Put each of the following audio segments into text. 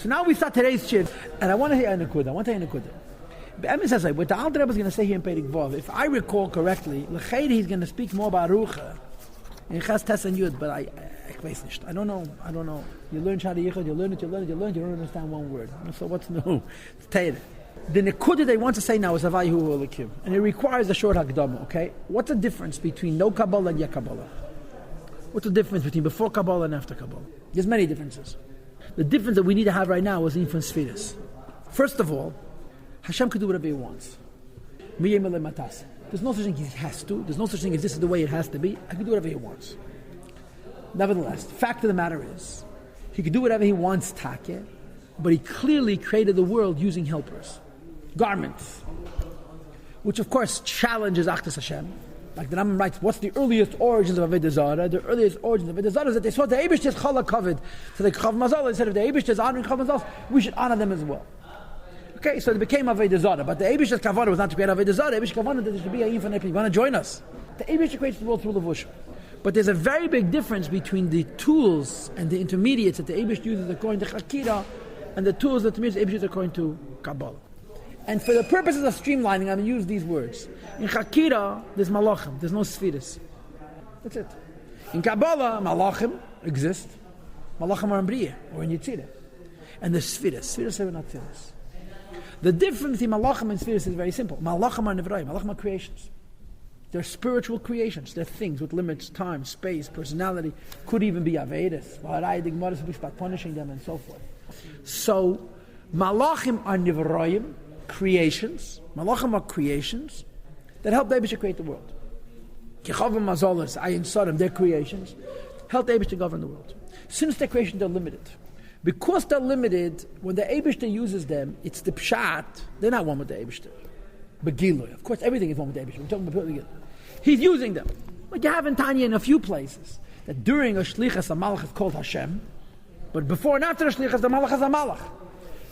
So now we start today's shit, and I want to hear a Nekuda. Be'emes says, what the Alter Rebbe is going to say here in Perek Vav, if I recall correctly, L'cheiri he's going to speak more about Rucha in Ches Tes and Yud, but I don't know. You learn Shari Yichud, you don't understand one word. So what's new? It's Teir. The Nekuda they want to say now is Havayu Elokim, and it requires a short Hakdama, okay? What's the difference between no Kabbalah and Yeh Kabbalah? What's the difference between before Kabbalah and after Kabbalah? There's many differences. The difference that we need to have right now is in Sfiris. First of all, Hashem can do whatever He wants. There's no such thing He has to. There's no such thing as this is the way it has to be. I can do whatever He wants. Nevertheless, the fact of the matter is, He can do whatever He wants, Take, but He clearly created the world using helpers. Garments. Which of course challenges Achdus Hashem. Like the Rambam writes, what's the earliest origins of Avodah Zarah? The earliest origins of Avodah Zarah is that they saw the Eibishter's Chala covered. So they Chav Mazal, they said if the Eibishter's honoring Chav Mazal, we should honor them as well. Okay, so it became Avodah Zarah, but the Eibishter's Kavanah was not to create Avodah Zarah. The Eibishter's Kavanah that there should be an infinite people. You want to join us? The Eibishter creates the world through Levushim. But there's a very big difference between the tools and the intermediates that the Eibishter uses according to Chakira and the tools that the Eibishter uses according to Kabbalah. And for the purposes of streamlining, I'm going to use these words. In Chakira, there's Malachim, there's no Sfiris. That's it. In Kabbalah, Malachim exist. Malachim are in Bria, or in Yetzirah. And there's Sfiris. Sfiris are not Sfiris. The difference between Malachim and Sfiris is very simple. Malachim are Nevrayim. Malachim are creations. They're spiritual creations. They're things with limits, time, space, personality. Could even be Avedas. About punishing them and so forth. So, Malachim are Nevrayim, creations. Malachim are creations that help the Eibishter create the world. Kechavim Mazolas, Ayin Sodom, they're creations. Help the Eibishter govern the world. Since they're creations, they're limited. Because they're limited, when the Eibishter uses them, it's the Pshat, they're not one with the Eibishter. Begilui. Of course, everything is one with the Eibishter. We're talking about Begilui. He's using them. Like you have in Tanya in a few places, that during a Shlichas, a Malach is called Hashem, but before and after a Shlichas, the Malach is a Malach.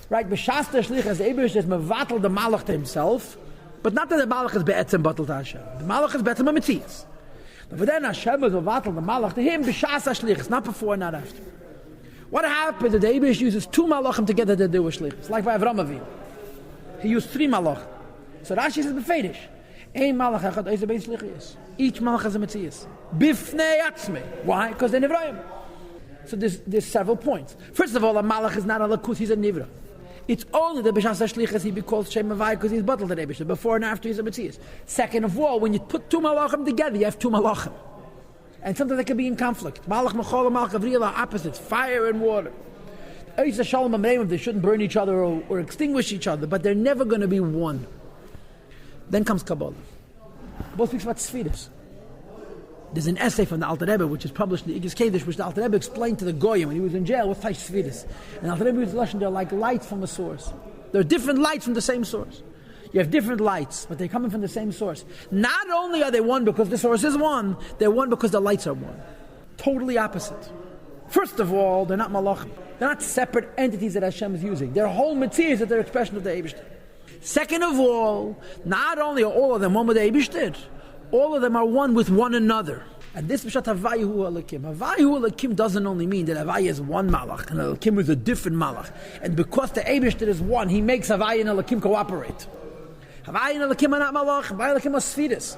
Right? B'shas the Shlichas, the Eibishter is mevatel the Malach to himself, but not that the Malach is be'etzem batel to Hashem. The Malach is be'etzem ha'metzias. But then Hashem is mevatel the Malach to him, b'shas ha-Shlichas, not before, not after. What happens if the Eibishter uses two Malachim together to do a Shlichas? Like by Avram Avinu. He used three Malachim. So Rashi says b'feidish. Ein Malach echad oizer beis Shlichas. Each Malach has a metzias. Bifnei atzmei. Why? Because they're Nevrayim. So there's several points. First of all, a Malach is not a Lakus, he's a Nivra. It's only the B'shas HaShlichas he be called Shem Mavai because he's bottled the Eibishter. Before and after he's a Metzias. Second of all, when you put two Malachim together, you have two Malachim. And sometimes they can be in conflict. Malach Mechol and Malach Avril are opposites. Fire and water. They shouldn't burn each other or extinguish each other, but they're never going to be one. Then comes Kabbalah. Kabbalah speaks about Sfiris. There's an essay from the Alter Rebbe which is published in the Igros Kodesh, which the Alter Rebbe explained to the Goyim when he was in jail what's Taish Sfiris. And the Alter Rebbe used the Lashon, they're like lights from a source. There are different lights from the same source. You have different lights, but they're coming from the same source. Not only are they one because the source is one, they're one because the lights are one. Totally opposite. First of all, they're not malachim. They're not separate entities that Hashem is using. They're whole mitzvahs that they're expression of the Eibishter. Second of all, not only are all of them one with the Eibishter, all of them are one with one another. And this Pshat Havayu Elokim. Havayu Elokim doesn't only mean that Havayu is one malach and Elokim is a different malach. And because the Eibishter is one, he makes Havayu and Elokim cooperate. Havayu and Elokim are not malach, Havayu and Elokim are Sfiris.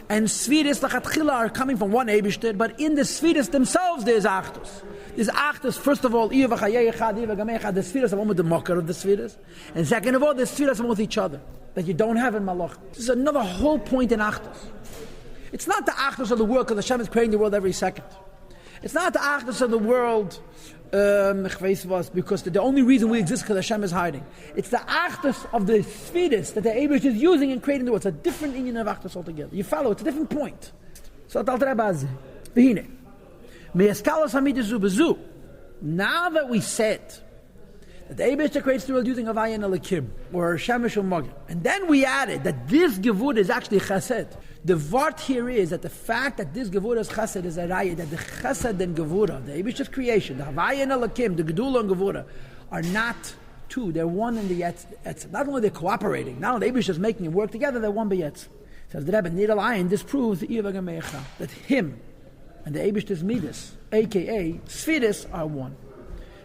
And Sfiris, Lachatchila, are coming from one Eibishter, but in the Sfiris themselves there's Achdus. There's Achdus, first of all, the Sfiris are one with the Mocker of the Sfiris. And second of all, the Sfiris are one with each other, that you don't have in Malach. This is another whole point in Achdus. It's not the Achdus of the world, because Hashem is creating the world every second. It's not the Achdus of the world, because the only reason we exist is because Hashem is hiding. It's the Achdus of the Sfiris that the Eibush is using in creating the world. It's a different union of Achdus altogether. You follow, it's a different point. So, now that we said that the Eibush creates the world using Havaya and Elikim, or Shemesh or Magim, and then we added that this Gevurah is actually Chesed. The vart here is that the fact that this Gevurah is Chesed is a raya, that the Chesed and Gevurah, the Eibish's creation, the Havaya and Elikim, the Gedula and Gevurah, are not two, they're one in the Yetz. Not only they're cooperating, not only the Eibish is making them work together, they're one by Yetz. Says the Rebbe, Nidal Ayin, this proves that him and the Eibish's Midas, aka Sfiris, are one.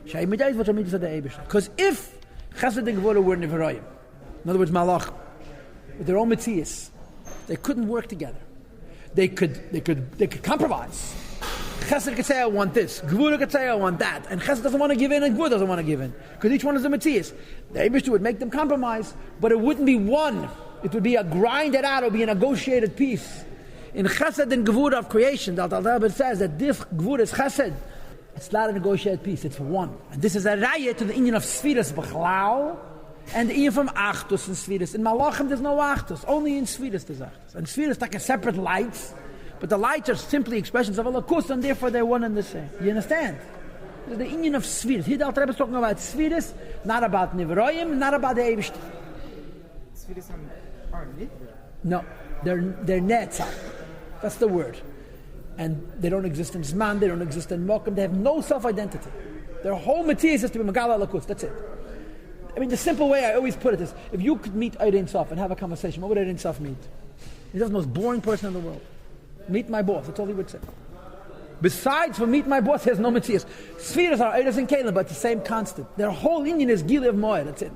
Because if Chesed and Gevura were Nevarayim, in other words, Malach, with their own Metzias, they couldn't work together. They could compromise. Chesed could say, I want this. Gevura could say, I want that. And Chesed doesn't want to give in, and Gevura doesn't want to give in. Because each one is a Metzias. The Eibishter would make them compromise, but it wouldn't be one. It would be a grinded out, it would be a negotiated peace. In Chesed and Gevura of creation, the Alter Rebbe says that this Gevura is Chesed. It's not a negotiated peace, it's one. And this is a raya to the inyan of Sfiras B'chlal, and the inyan from Achdus and Sfiras. In Malachim there's no Achdus, only in Sfiras there's Achdus. And Sfiras is like a separate lights, but the lights are simply expressions of Alakus, and therefore they're one and the same. You understand? This is the inyan of Sfiras. Here the Alter Rebbe is talking about Sfiras, not about Nivroim, not about the Eibishter. Sfiras are Nivroim? No, they're Netzach. That's the word. And they don't exist in Zman, they don't exist in Mokum, they have no self-identity. Their whole Matthias is to be Megala Lakus, that's it. I mean, the simple way I always put it is, if you could meet Eidin Sof and have a conversation, what would Eidin Sof meet? He's the most boring person in the world. Meet my boss, that's all he would say. Besides, for meet my boss, there's no Matthias. Spheres are Eidas and Kalim, but the same constant. Their whole union is Gili of Moed, that's it.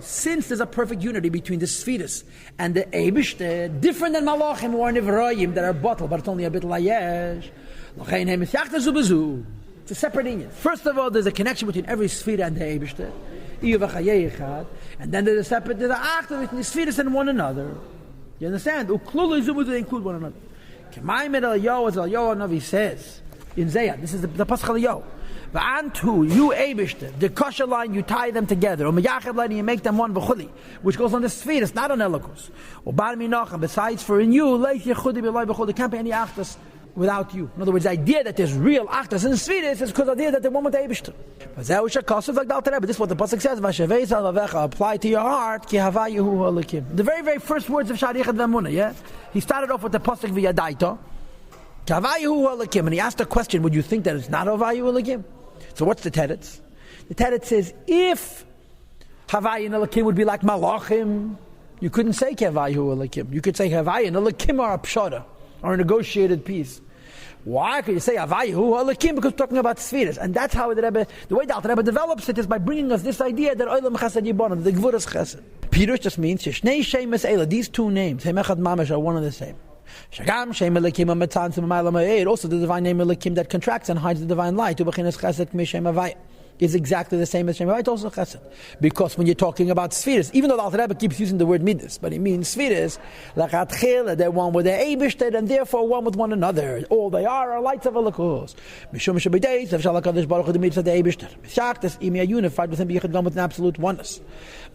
Since there's a perfect unity between the Spheres and the Eibishter, different than Malachim or Nivroim that are bottled, but it's only a bit layesh. It's a separate union. First of all, there's a connection between every Sphere and the Eibishter. And then there's a separate, there's an act between the Spheres and one another. You understand? They include one another. As Eliyahu Navi says in Zayah, this is the Pascha Eliyahu. V'antu, you Eibishter, the kosher line, you tie them together. Or meyachad line, you make them one v'chuli, which goes on the spheres, not on Elokus. Or bar minacham, besides for in you, leich yechudi b'loi v'chuli, there can't be any achtas without you. In other words, the idea that there's real achtas in the spheres is because of the idea that they're one with the Eibishter. But this is what the Pasuk says, v'shavei salavecha, apply to your heart, ki hava yehu ha'lekim. The very, very first words of Sharichad V'amunah, yeah? He started off with the Pasuk v'yadaito, ki hava yehu ha'lekim, and he asked a question, would you think that it's not hava yehu ha'lekim? So what's the teretz? The teretz says, if Havai and Elakim would be like Malachim, you couldn't say Havai hu Elakim. You could say Havai and Elakim are a pshara, or a negotiated peace. Why could you say Havai hu Elakim? Because we're talking about spheres. And that's how the way the Alter Rebbe develops it is by bringing us this idea that Olam Chesed Yibonim, the Gvuras Chesed. Pirush just means, Shnei Shemes Eila, these two names, Hemechad Mamash, are one and the same. Shagam Shem Elikim Ametzan Tzimmayla Ma'ed, also the divine name Elikim that contracts and hides the divine light, Ubechinas Chesed K'mi Shem Havai, is exactly the same as Shem Havai, also Chesed. Because when you're talking about spheres, even though the Alter Rebbe keeps using the word Midas, but it means spheres, Lachat Chela, they're one with the Eibishter and therefore one with one another. All they are lights of Elikus. Mishum Shabbadeis, of Shalakadosh Baruch Hu, the Midas of the Eibishter. Mishaktas, Imi are unified with him, B'yichad Gam with an absolute oneness.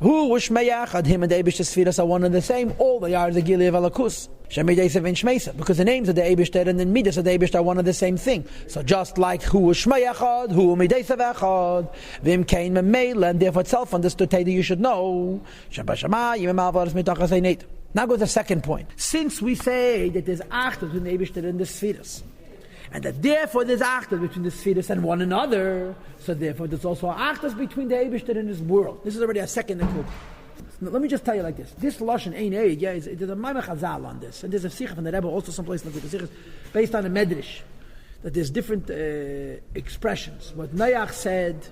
Who, Ushmeyachad, him and the Eibishter spheres are one and the same. All they are the Gili of Elikus. Because the names of the Eibishter and the Midas of the Eibishter are one and the same thing. So just like Hu Shmei Hu Mideisav Echad, Vim Kain Memela, and therefore it's self-understood that you should know. Now goes the second point. Since we say that there's Achtos between the Eibishter and the Spheres, and that therefore there's Achtos between the Spheres and one another, so therefore there's also Achtos between the Eibishter and his world. This is already a second include. Now, let me just tell you like this. This Lashon Ein Eid, yeah, there's a Maimah Chazal on this. And there's a Sikha from the Rebbe, also someplace like this. The Sikha is based on a Medrash. That there's different expressions. What Noach said,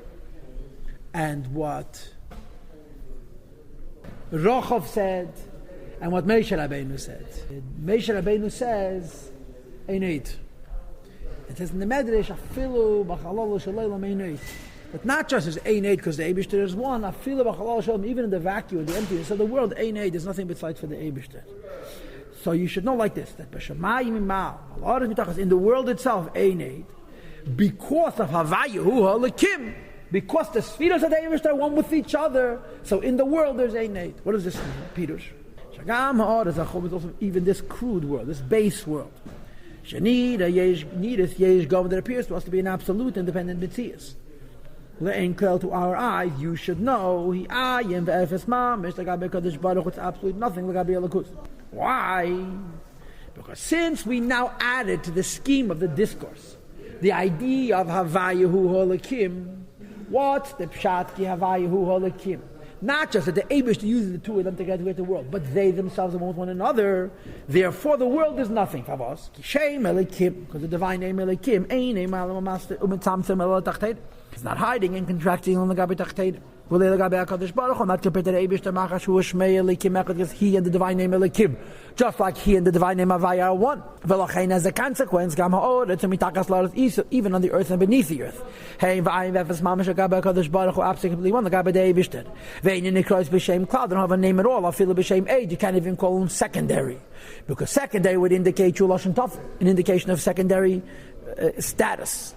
and what Rochov said, and what Moshe Rabbeinu said. Moshe Rabbeinu says, Ein Eid. It says in the Medrash, Afilu b'chalalu shalaylam Ein Eid. But not just as Ein Eid, because the Eibishter is one, even in the vacuum, the emptiness of the world, Ein Eid, there's nothing besides for the Eibishter. So you should know like this, that in the world itself, Ein Eid, because of Havayu, Halakim, because the spheres of the Eibishter are one with each other, so in the world there's Ein Eid. What does this mean, Peter? Even this crude world, this base world. That appears to us to be an absolute independent Metzias. To our eyes, you should know it's absolute nothing. Why? Because since we now added to the scheme of the discourse the idea of Havayahu Holakim, what's the Pshat ki Havayahu Holakim? Not just that the Eibush uses the two of them together to create the world, but they themselves are one with one another. Therefore, the world is nothing. Because the divine name Elikim, it's not hiding and contracting on the Gabi Tachteid. Not compared to the Eibush because he and the divine name Elikim, just like he and the divine name Havaya are one. As a consequence, even on the earth and beneath the earth. They don't have a name at all. You can't even call them secondary, because secondary would indicate an indication of secondary status.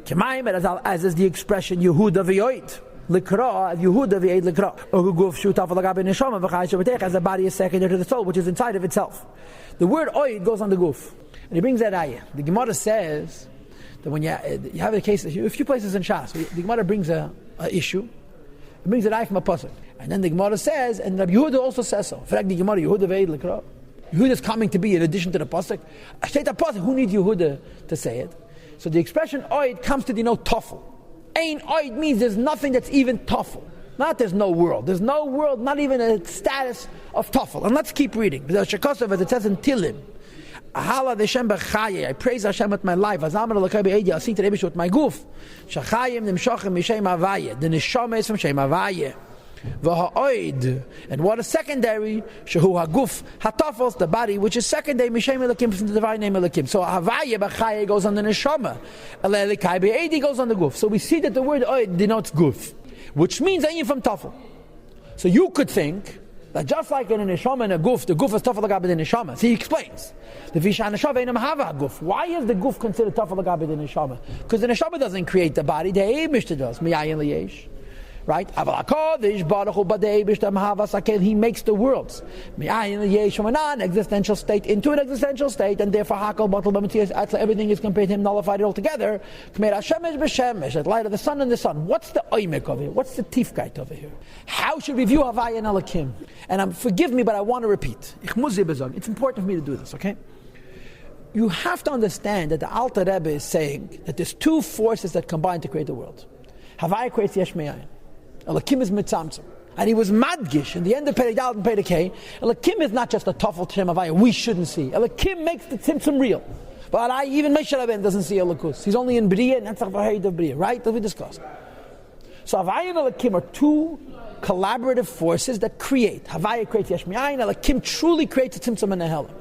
As is the expression Yehuda v'yoid. Likra, Yehuda v'Eid Likra. Guf shutaf l'gabe neshama v'chai shabbatech, as the body is secondary to the soul, which is inside of itself. The word oid goes on the guf, and he brings that ayah. The Gemara says that when you have a case, a few places in Shas, the Gemara brings a issue, it brings an ayah from a pasuk, and then the Gemara says, and Rabbi Yehuda also says so. The Gemara Yehuda v'Eid Likra. Yehuda is coming to be in addition to the pasuk. I say the pasuk. Who needs Yehuda to say it? So the expression oid comes to denote tafel. Ein oid means there's nothing that's even tafel. Not there's no world. There's no world, not even a status of tafel. And let's keep reading. As it says in Tilim, I praise Hashem with my life. I sing to the Ebish with my goof. The neshama is from Shem Havaya. And what is secondary? Shehu haguf hatafels, the body, which is secondary mishem elakim, from the divine name elakim. So havaya b'chaya goes on the neshama, elelikai be'edi goes on the guf. So we see that the word oid denotes guf, which means that you're from tafel. So you could think that just like in a neshama and a guf, the guf is tafel agabe the neshama. So he explains the visha neshama einam hava guf. Why is the guf considered tafel agabe the neshama? Because the neshama doesn't create the body; the Eibishter does. Miyayin liyesh. Right? He makes the worlds. From a non-existential state into an existential state, and therefore everything is compared to him, nullified altogether. At light of the sun and the sun. What's the oimek of it? What's the tifkeit over here? How should we view Havaya and Elakim? And forgive me, but I want to repeat. It's important for me to do this, okay? You have to understand that the Alter Rebbe is saying that there's two forces that combine to create the world. Havaya creates yesh me'ayin. Elakim is mitzamtzum. And he was madgish in the end of Perek Dalet and Perek Hey. Elakim is not just a tafel Shem Havaya we shouldn't see. Elakim makes the tzimtzum real. But even Moshe Rabbeinu doesn't see Elakus. He's only in Bria and that's the Vahid of Bria, right? That we discussed. So Havaya and Elakim are two collaborative forces that create. Havaya creates yesh me'ayin. Elakim truly creates a tzimtzum and a helam.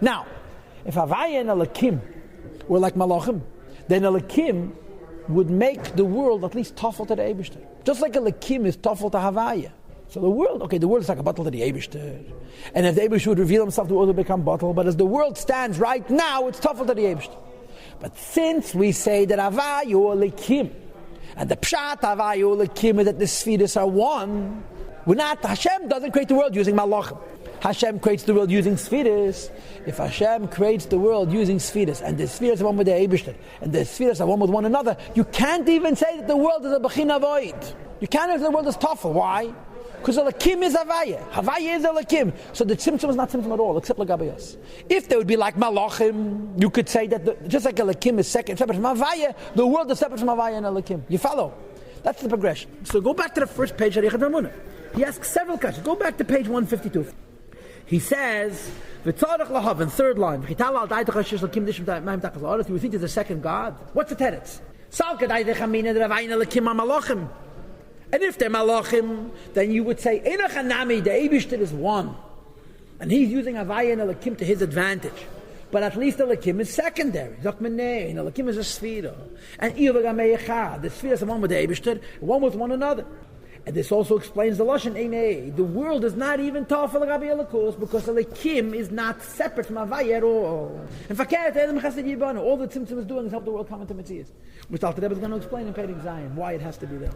Now, if Havaya and Elakim were like malachim, then Elakim would make the world at least tafel to the Eibishter. Just like a Elakim is tafel to Havaya. So the world is like a bottle to the Eibishter. And if the Eibishter would reveal himself, the world would become bottle. But as the world stands right now, it's tafel to the Eibishter. But since we say that Havaya or Elakim, and the pshat Havaya or Elakim is that the spheres are one, Hashem doesn't create the world using malachim. Hashem creates the world using spheres. If Hashem creates the world using spheres, and the spheres are one with the Eibishter, and the spheres are one with one another, you can't even say that the world is a bechina void. You can't say the world is tafel. Why? Because Elakim is Havaya. Havaya is Elakim. So the tzimtzum is not tzimtzum at all, except Lagabayos. If they would be like Malachim, you could say that just like Elakim is separate from Havaya, the world is separate from Havaya and Elakim. You follow? That's the progression. So go back to the first page of Yichud Ramunah. He asks several questions. Go back to page 152. He says, "V'tzarech lahav," in third line. You would think there's a second God. What's the teretz? And if they're malachim, then you would say, "Enochanami," the Eibishter is one, and he's using Havaya and Elakim to his advantage. But at least Elakim is secondary. Zakmenei, and Elakim is a sphira, and the sphira is the one with the Eibishter, one with one another. And this also explains the lashon einei. The world is not even tafel agabi Elakus because Elakim is not separate from Havaya at all. In fact, all the tzimtzum is doing is help the world come into Metzias, which Alter Rebbe is going to explain in Perek Zayin why it has to be there.